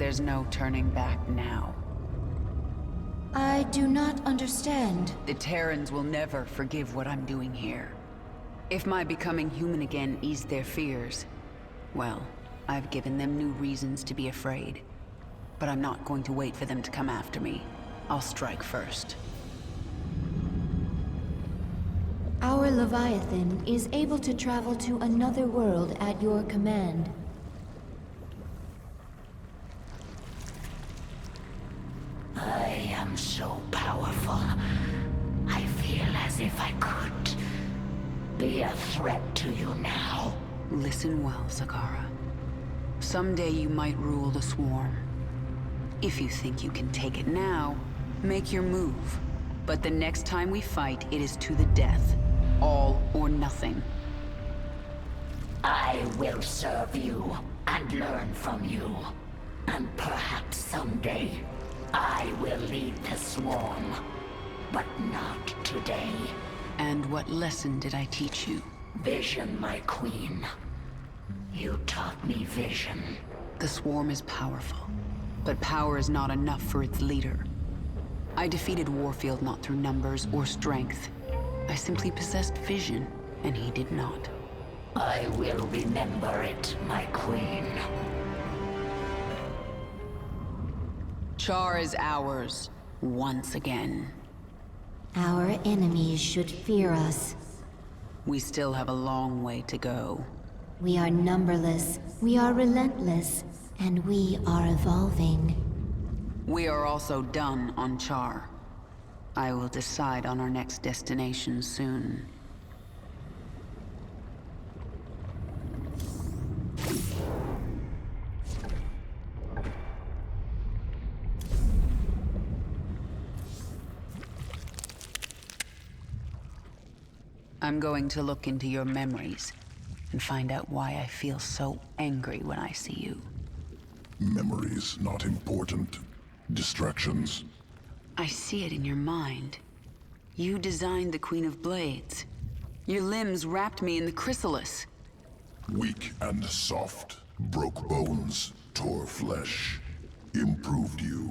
There's no turning back now. I do not understand. The Terrans will never forgive what I'm doing here. If my becoming human again eased their fears, well, I've given them new reasons to be afraid. But I'm not going to wait for them to come after me. I'll strike first. Our Leviathan is able to travel to another world at your command. I am so powerful. I feel as if I could be a threat to you now. Listen well, Zakara. Someday you might rule the swarm. If you think you can take it now, make your move. But the next time we fight, it is to the death. All or nothing. I will serve you and learn from you. And perhaps someday, I will lead the swarm. But not today. And what lesson did I teach you? Vision, my queen. You taught me vision. The swarm is powerful, but power is not enough for its leader. I defeated Warfield not through numbers or strength. I simply possessed vision, and he did not. I will remember it, my queen. Char is ours, once again. Our enemies should fear us. We still have a long way to go. We are numberless, we are relentless, and we are evolving. We are also done on Char. I will decide on our next destination soon. I'm going to look into your memories and find out why I feel so angry when I see you. Memories not important. Distractions. I see it in your mind. You designed the Queen of Blades. Your limbs wrapped me in the chrysalis. Weak and soft. Broke bones. Tore flesh. Improved you.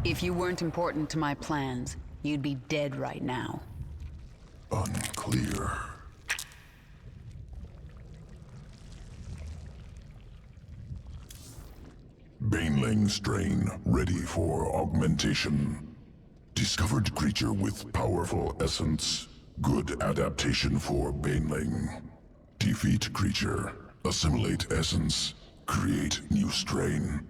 If you weren't important to my plans, you'd be dead right now. Unclear. Baneling strain ready for augmentation. Discovered creature with powerful essence. Good adaptation for Baneling. Defeat creature. Assimilate essence. Create new strain.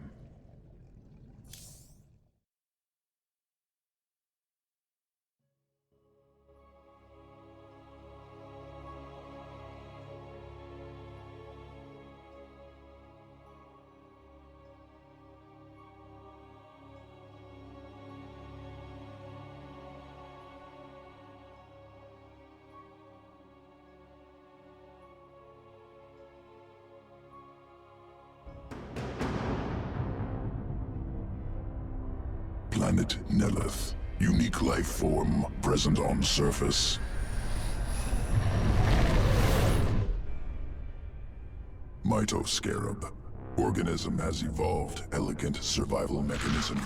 Planet Nelith. Unique life form present on surface. Mitoscarab. Organism has evolved elegant survival mechanism.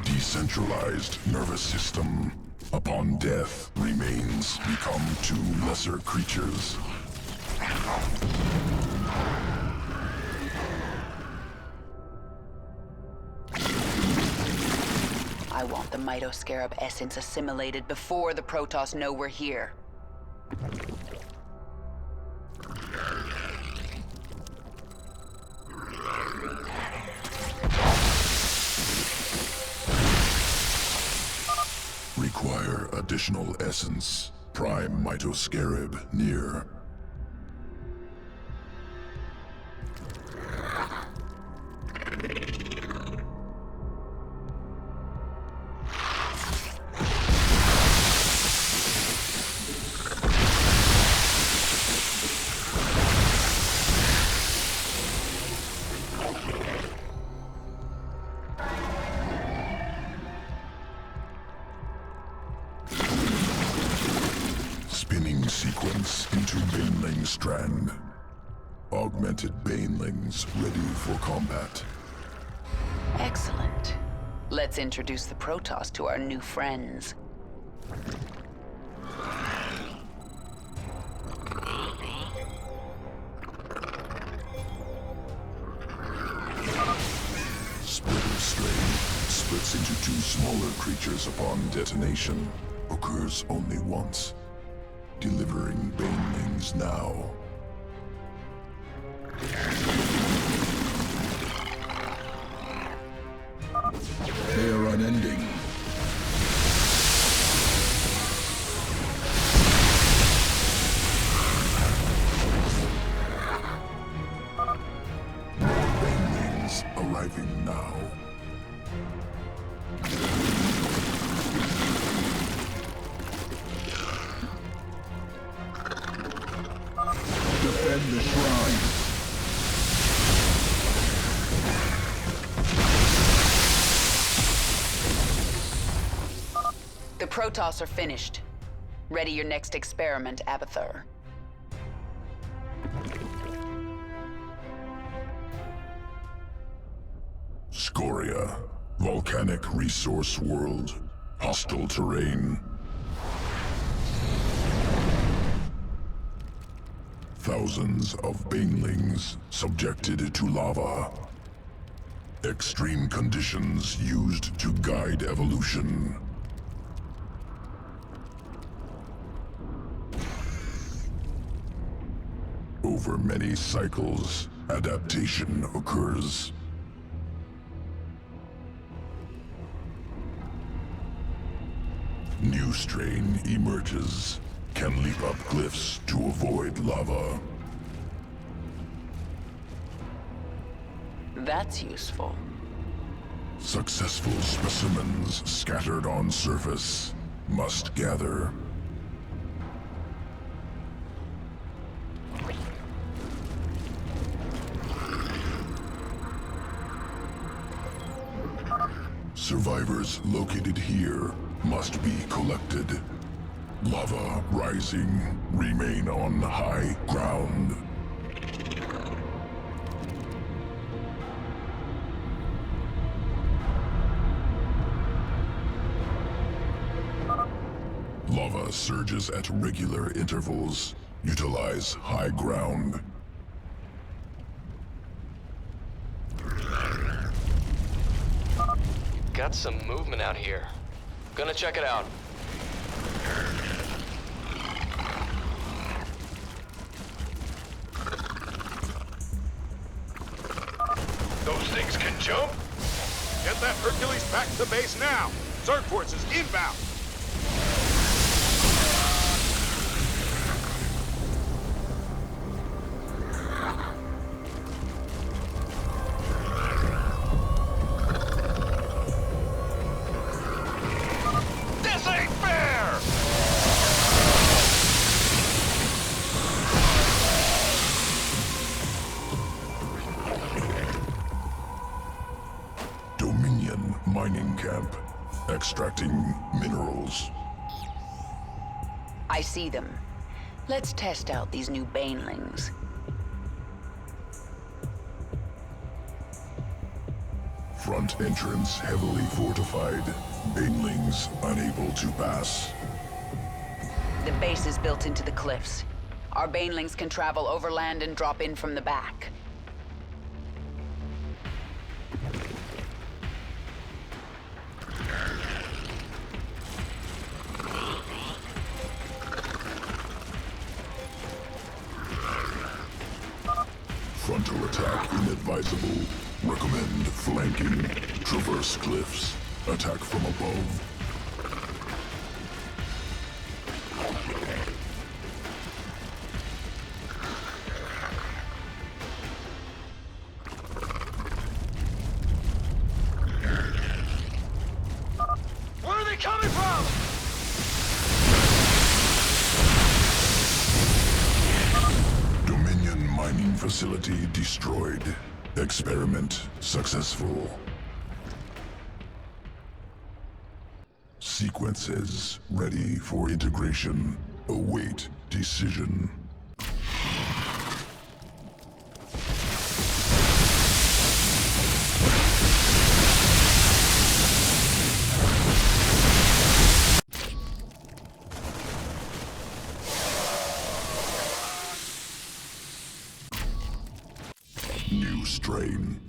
Decentralized nervous system. Upon death, remains become two lesser creatures. I want the Mitoscarab essence assimilated before the Protoss know we're here. Require additional essence. Prime Mitoscarab near. Spinning sequence into Baneling strand. Augmented banelings ready for combat. Excellent. Let's introduce the Protoss to our new friends. Splitter strain splits into two smaller creatures upon detonation. Occurs only once. Delivering banelings now. They are unending. More banelings arriving now. Defend the shrine. The Protoss are finished. Ready your next experiment, Abathur. Scoria, volcanic resource world, hostile terrain. Thousands of banelings subjected to lava. Extreme conditions used to guide evolution. Over many cycles, adaptation occurs. New strain emerges, can leap up cliffs to avoid lava. That's useful. Successful specimens scattered on surface must gather. Survivors located here must be collected. Lava rising, remain on high ground. Lava surges at regular intervals. Utilize high ground. Got some movement out here. Gonna check it out. Those things can jump? Get that Hercules back to base now! Zerg forces inbound! This ain't fair! Dominion mining camp. Extracting minerals. I see them. Let's test out these new banelings. Front entrance heavily fortified. Banelings unable to pass. The base is built into the cliffs. Our banelings can travel overland and drop in from the back. Frontal attack inadvisable. Recommend flanking. Traverse cliffs. Attack from above. Where are they coming from? Dominion mining facility destroyed. Experiment successful. Sequences ready for integration. Await decision. new strain.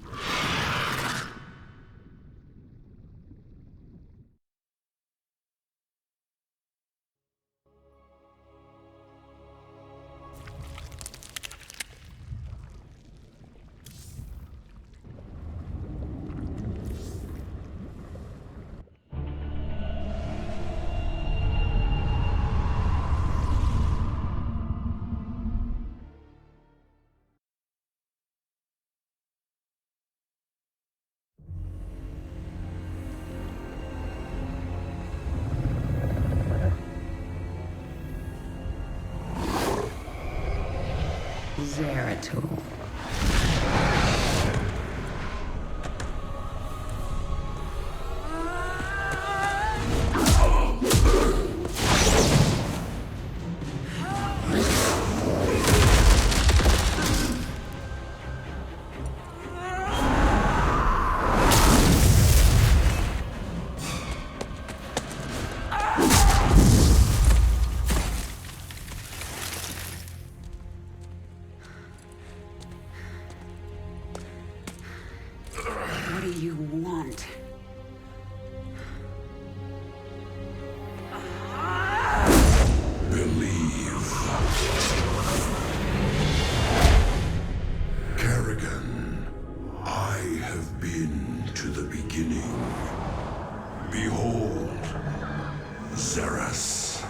Zeratul. What do you want? Believe. Kerrigan, I have been to the beginning. Behold, Xeris,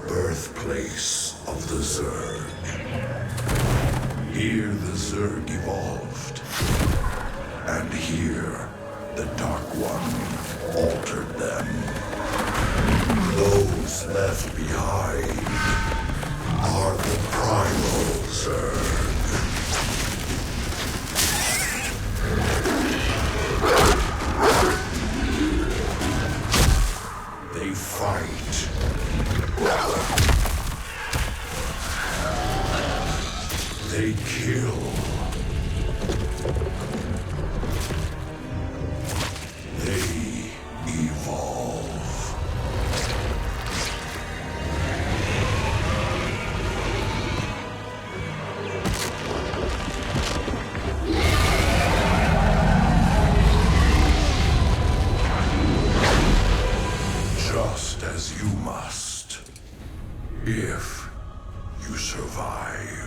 birthplace of the Zerg. Here the Zerg evolved. And here, the Dark One altered them. Those left behind are the primal Zerg. They fight. They kill. They evolve. Just as you must, if you survive.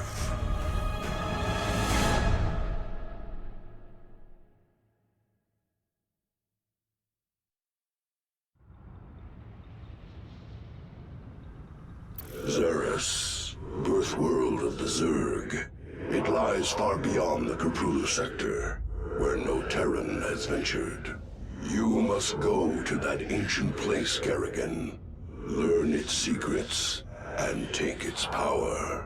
Xeris, birth world of the Zerg. It lies far beyond the Caprulu sector, where no Terran has ventured. You must go to that ancient place, Kerrigan. Learn its secrets, and take its power.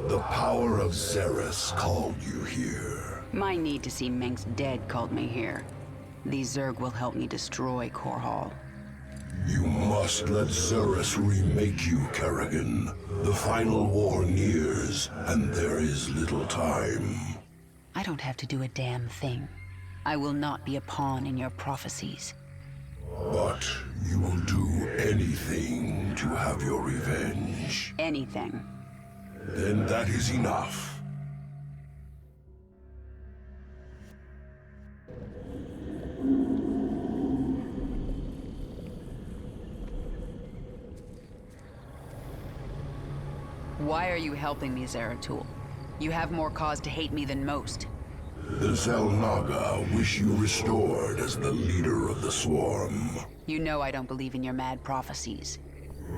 The power of Xeris called you here. My need to see Mengsk dead called me here. These Zerg will help me destroy Core Hall. You must let Xeris remake you, Kerrigan. The final war nears, and there is little time. I don't have to do a damn thing. I will not be a pawn in your prophecies. But you will do anything to have your revenge. Anything. Then that is enough. Why are you helping me, Zeratul? You have more cause to hate me than most. The Xel'Naga wish you restored as the leader of the Swarm. You know I don't believe in your mad prophecies.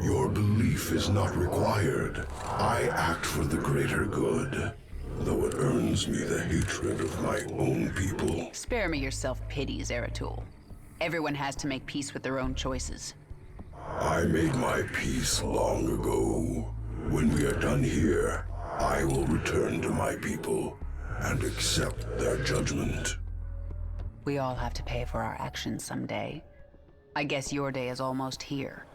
Your belief is not required. I act for the greater good, though it earns me the hatred of my own people. Spare me your self-pity, Zeratul. Everyone has to make peace with their own choices. I made my peace long ago. When we are done here, I will return to my people and accept their judgment. We all have to pay for our actions someday. I guess your day is almost here.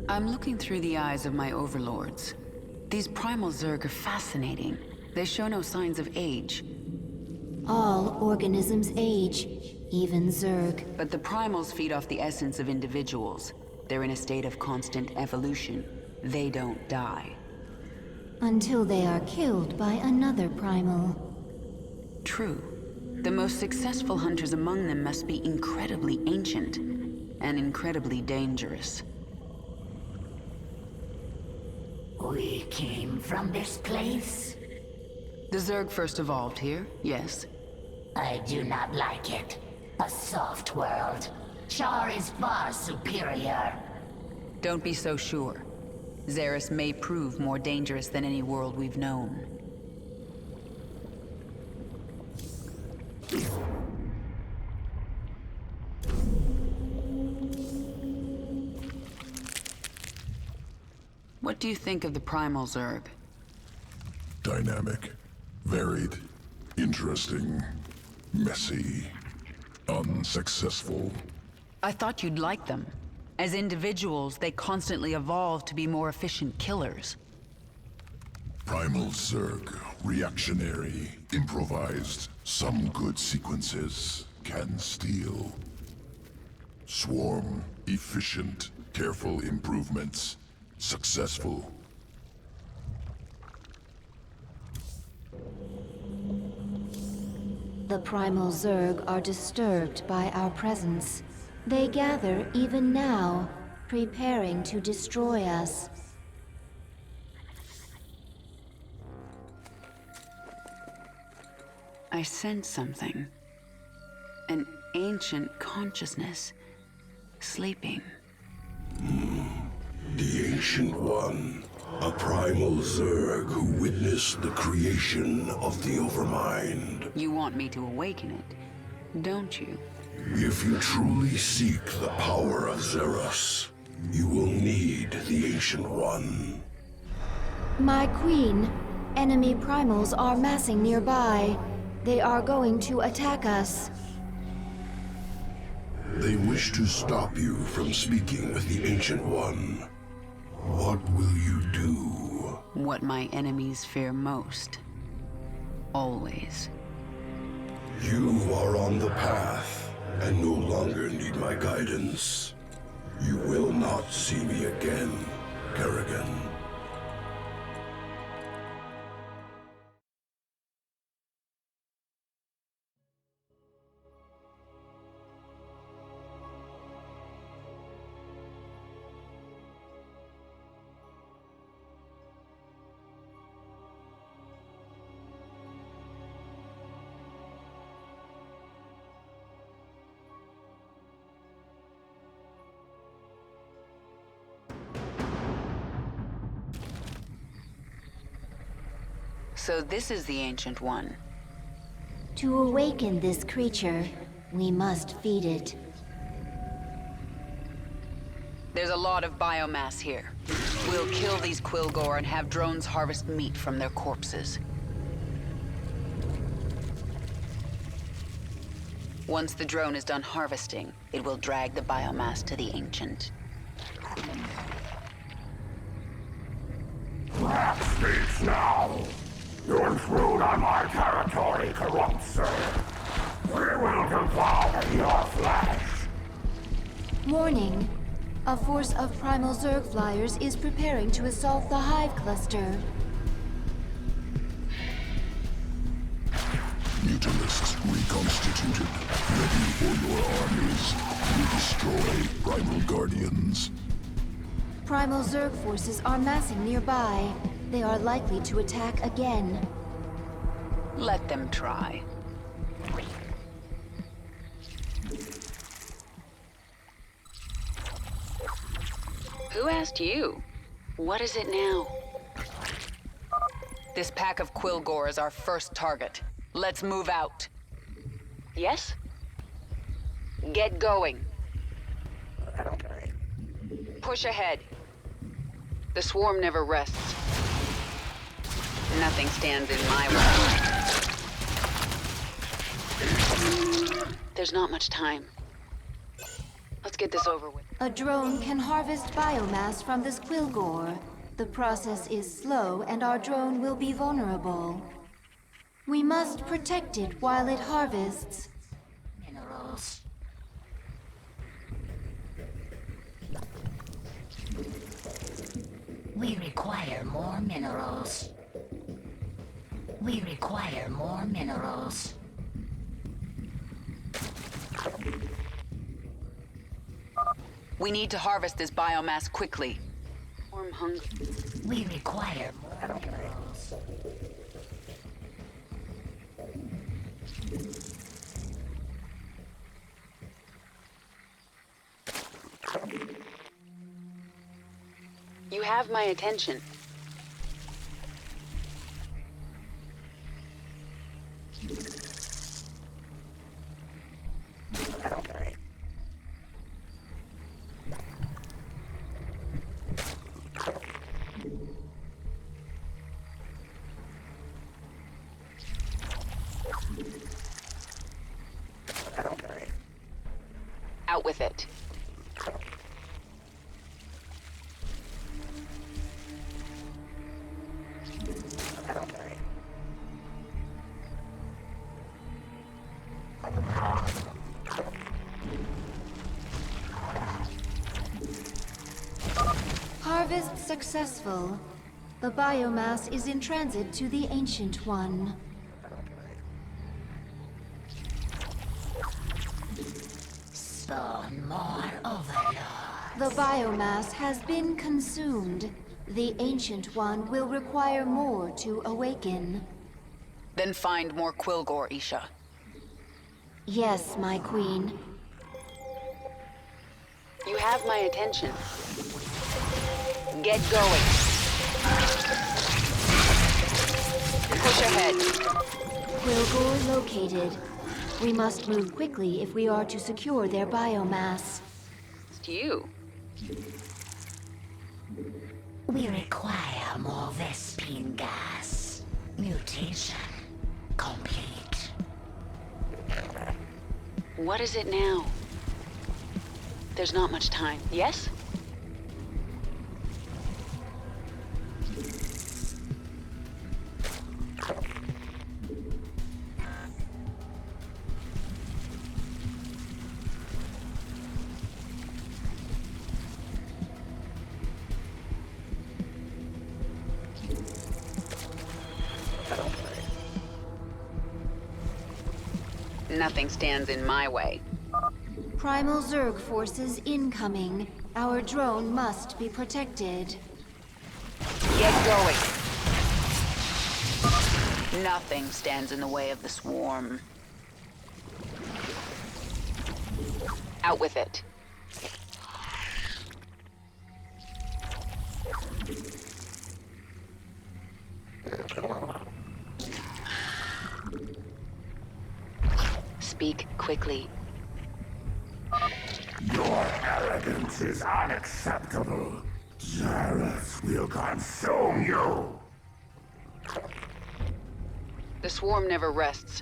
I'm looking through the eyes of my overlords. These primal Zerg are fascinating. They show no signs of age. All organisms age, even Zerg. But the primals feed off the essence of individuals. They're in a state of constant evolution. They don't die. Until they are killed by another primal. True. The most successful hunters among them must be incredibly ancient and incredibly dangerous. We came from this place? The Zerg first evolved here, yes. I do not like it. A soft world. Char is far superior. Don't be so sure. Xeris may prove more dangerous than any world we've known. What do you think of the primal Zerg? Dynamic, varied, interesting, messy, unsuccessful. I thought you'd like them. As individuals, they constantly evolve to be more efficient killers. Primal Zerg, reactionary, improvised, some good sequences can steal. Swarm, efficient, careful improvements, successful. The primal Zerg are disturbed by our presence. They gather even now, preparing to destroy us. I sense something. An ancient consciousness. Sleeping. The Ancient One, a primal Zerg who witnessed the creation of the Overmind. You want me to awaken it, don't you? If you truly seek the power of Xeros, you will need the Ancient One. My queen, enemy primals are massing nearby. They are going to attack us. They wish to stop you from speaking with the Ancient One. What will you do? What my enemies fear most. Always. You are on the path, and no longer need my guidance. You will not see me again, Kerrigan. So this is the Ancient One. To awaken this creature, we must feed it. There's a lot of biomass here. We'll kill these Quilgore and have drones harvest meat from their corpses. Once the drone is done harvesting, it will drag the biomass to the Ancient. Brakk speaks now. You intrude on my territory, corrupt sir. We will devour your flesh. Warning. A force of primal Zerg flyers is preparing to assault the hive cluster. Mutalisks reconstituted, ready for your armies. We destroy primal guardians. Primal Zerg forces are massing nearby. They are likely to attack again. Let them try. Who asked you? What is it now? This pack of Quilgore is our first target. Let's move out. Yes? Get going. Push ahead. The swarm never rests. Nothing stands in my way. There's not much time. Let's get this over with. A drone can harvest biomass from this Quilgore. The process is slow, and our drone will be vulnerable. We must protect it while it harvests. Minerals. We require more minerals. We require more minerals. We need to harvest this biomass quickly. Swarm hunger. We require more minerals. You have my attention. Out with it. Harvest successful. The biomass is in transit to the Ancient One. Spawn more overlords. The biomass has been consumed. The Ancient One will require more to awaken. Then find more Quilgore, Isha. Yes, my queen. You have my attention. Get going. Push ahead. Quilgore located. We must move quickly if we are to secure their biomass. It's you. We require more Vespine gas. Mutation complete. What is it now? There's not much time. Yes? Nothing stands in my way. Primal Zerg forces incoming. Our drone must be protected. Get going. Nothing stands in the way of the swarm. Out with it. Speak quickly. Your arrogance is unacceptable. Zareth will consume you. The swarm never rests.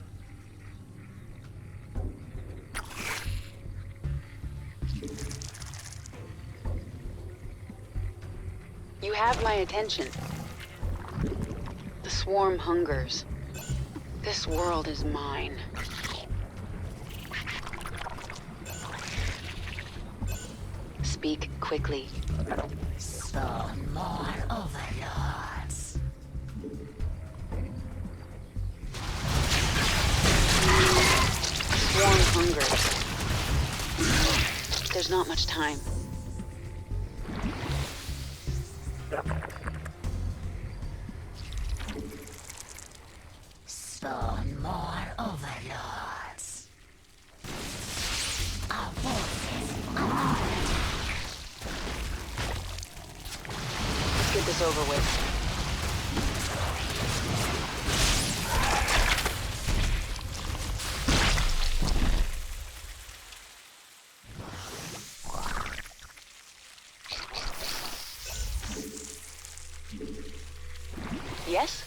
You have my attention. The swarm hungers. This world is mine. Speak quickly. Spawn more overlords. Swarm hungers. There's not much time. Spawn more overlords. Our forces are. Let's get this over with. Yes?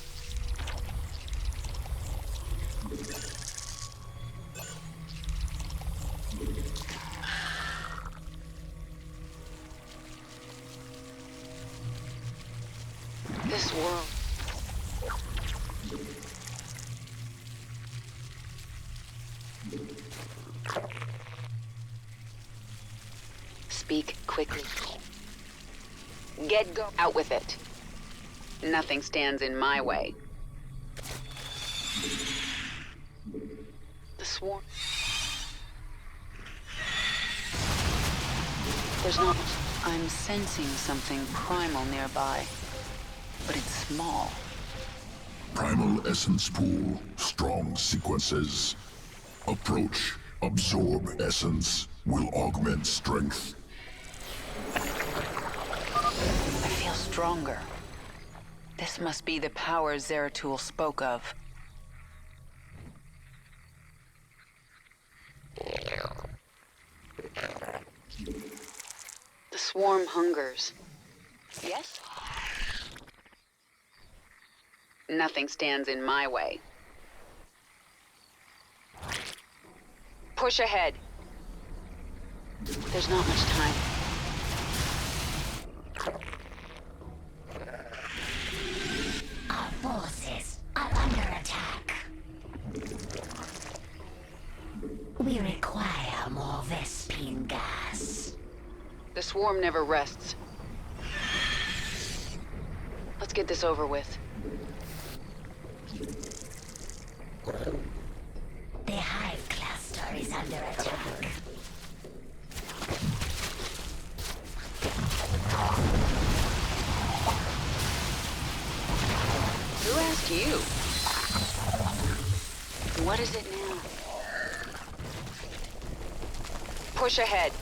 This world. Speak quickly. Get out with it. Nothing stands in my way. The swarm. There's not. I'm sensing something primal nearby, but it's small. Primal essence pool, strong sequences. Approach, absorb essence, will augment strength. I feel stronger. This must be the power Zeratul spoke of. The swarm hungers. Yes? Nothing stands in my way. Push ahead. There's not much time. Our forces are under attack. We require more Vespine gas. The swarm never rests. Let's get this over with. The hive cluster is under attack. Who asked you? What is it now? Push ahead.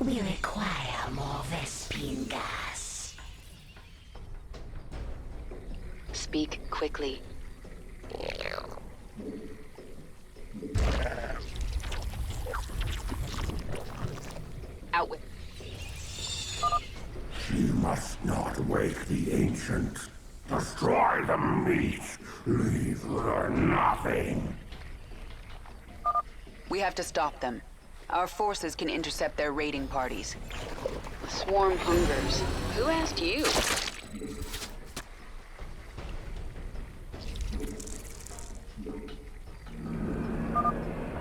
We require more Vespine gas. Speak quickly. Out with. She must not wake the ancient. Destroy the meat. Leave her nothing. We have to stop them. Our forces can intercept their raiding parties. The swarm hungers. Who asked you?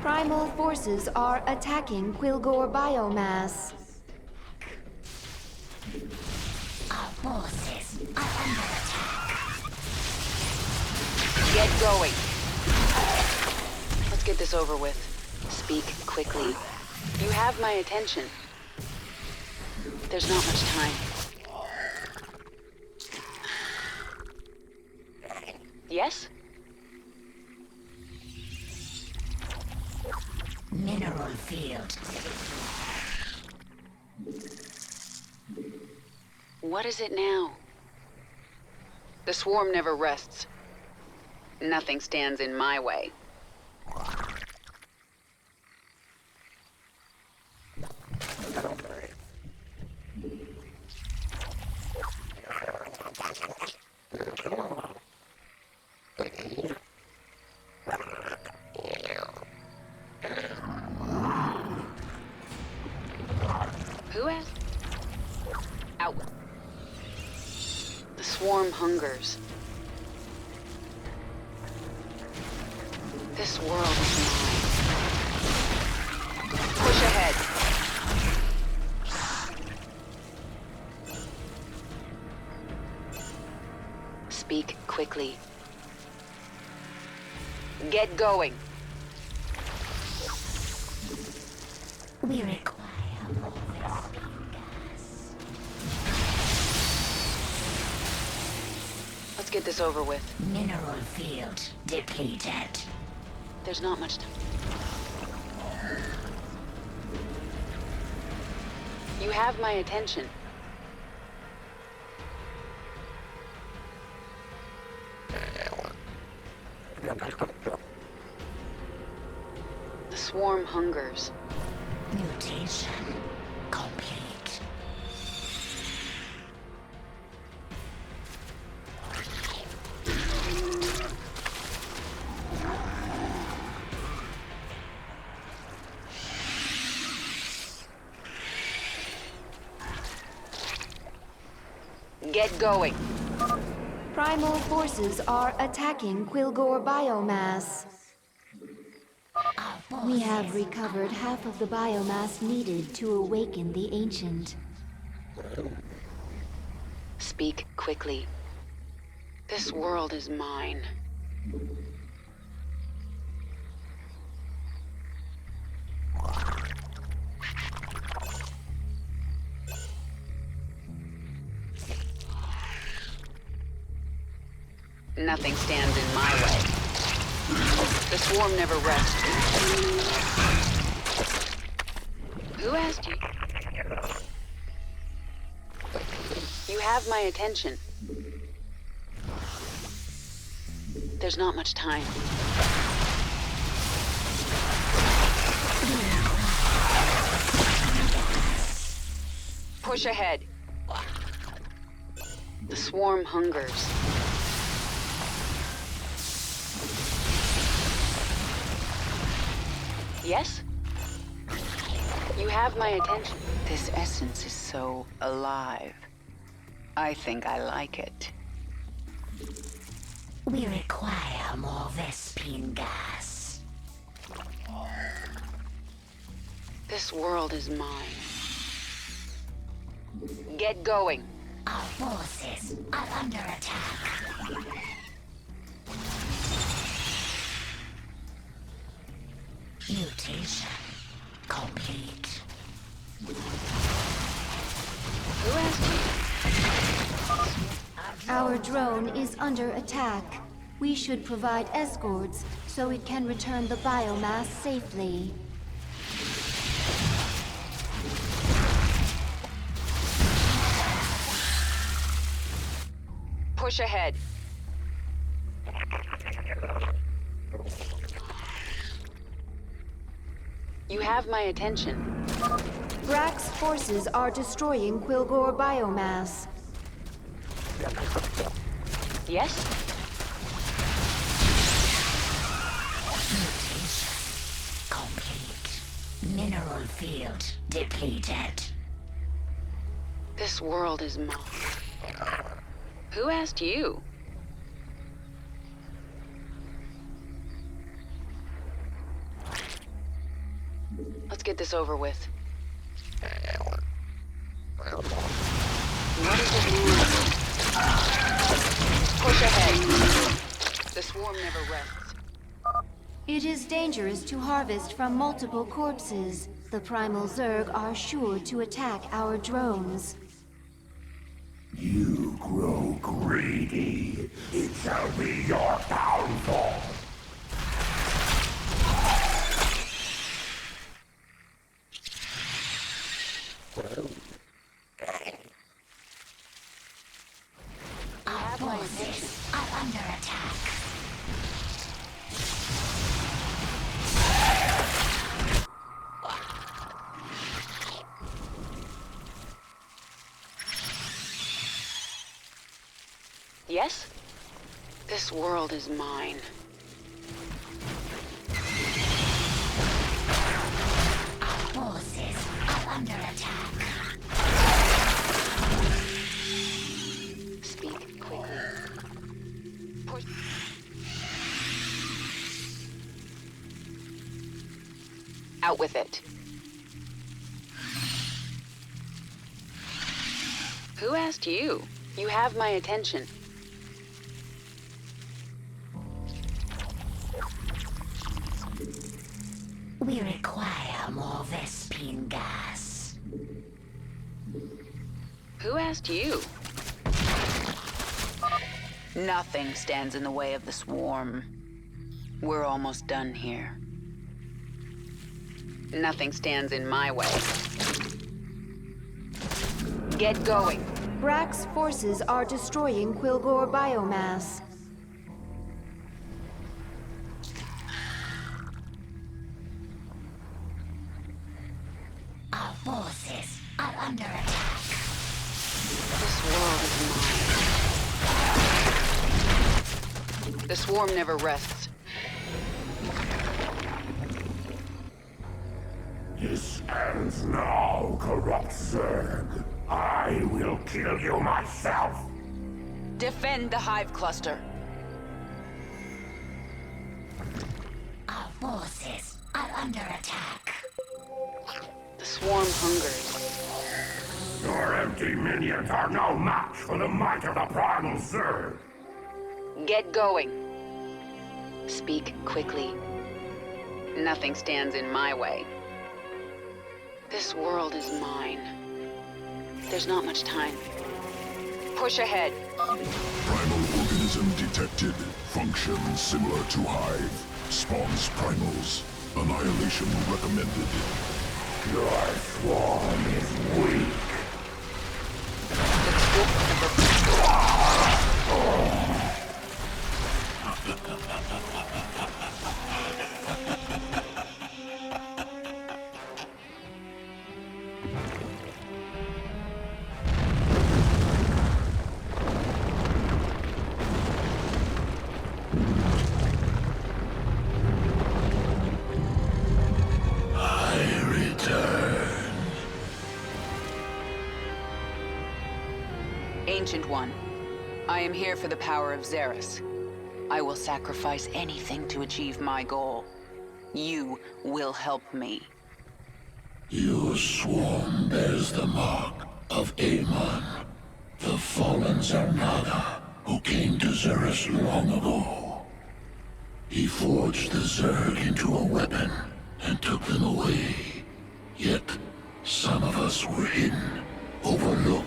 Primal forces are attacking Quilgore biomass. Our forces are under attack. Get going. Let's get this over with. Speak quickly. You have my attention. There's not much time. Yes? Mineral field. What is it now? The swarm never rests. Nothing stands in my way. Who asked? Out. The swarm hungers. This world is mine. Push ahead. Speak quickly. Get going. We require more Vespine gas. Let's get this over with. Mineral field depleted. There's not much time. You have my attention. The swarm hungers. Mutation complete. Get going. Primal forces are attacking Quilgore biomass. We have recovered half of the biomass needed to awaken the ancient. Speak quickly. This world is mine. Nothing stands in my way. The swarm never rests. Who asked you? You have my attention. There's not much time. Push ahead. The swarm hungers. Yes? You have my attention. This essence is so alive. I think I like it. We require more Vespine gas. This world is mine. Get going. Our forces are under attack. Mutation complete. Who asked you? Our drone is under attack. We should provide escorts so it can return the biomass safely. Push ahead. You have my attention. Brakk's forces are destroying Quilgore biomass. Yes? Complete. Mineral field depleted. This world is mine. Who asked you? Let's get this over with. What is it mean? Push ahead. The swarm never rests. It is dangerous to harvest from multiple corpses. The primal Zerg are sure to attack our drones. You grow greedy. It shall be your downfall. Our forces are under attack. Yes? This world is mine. Our forces are under attack. Speak quickly. Push. Out with it. Who asked you? You have my attention. We require more Vespine gas. Who asked you? Nothing stands in the way of the swarm. We're almost done here. Nothing stands in my way. Get going. Brakk's forces are destroying Quilgore biomass. Our forces are under attack. This world is mine. The swarm never rests. This ends now, corrupt Zerg. I will kill you myself. Defend the Hive Cluster. Our forces are under attack. The swarm hungers. Your empty minions are no match for the might of the primal Zerg. Get going. Speak quickly. Nothing stands in my way. This world is mine. There's not much time. Push ahead. Primal organism detected. Function similar to Hive. Spawns primals. Annihilation recommended. Your swarm is weak. Ancient One, I am here for the power of Xeris. I will sacrifice anything to achieve my goal. You will help me. Your swarm bears the mark of Amon, the fallen Zarnaga, who came to Xeris long ago. He forged the Zerg into a weapon and took them away. Yet, some of us were hidden, overlooked.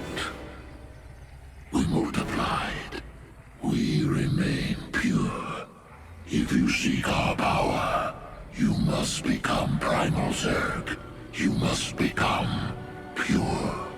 We multiplied. We remain pure. If you seek our power, you must become primal Zerg. You must become pure.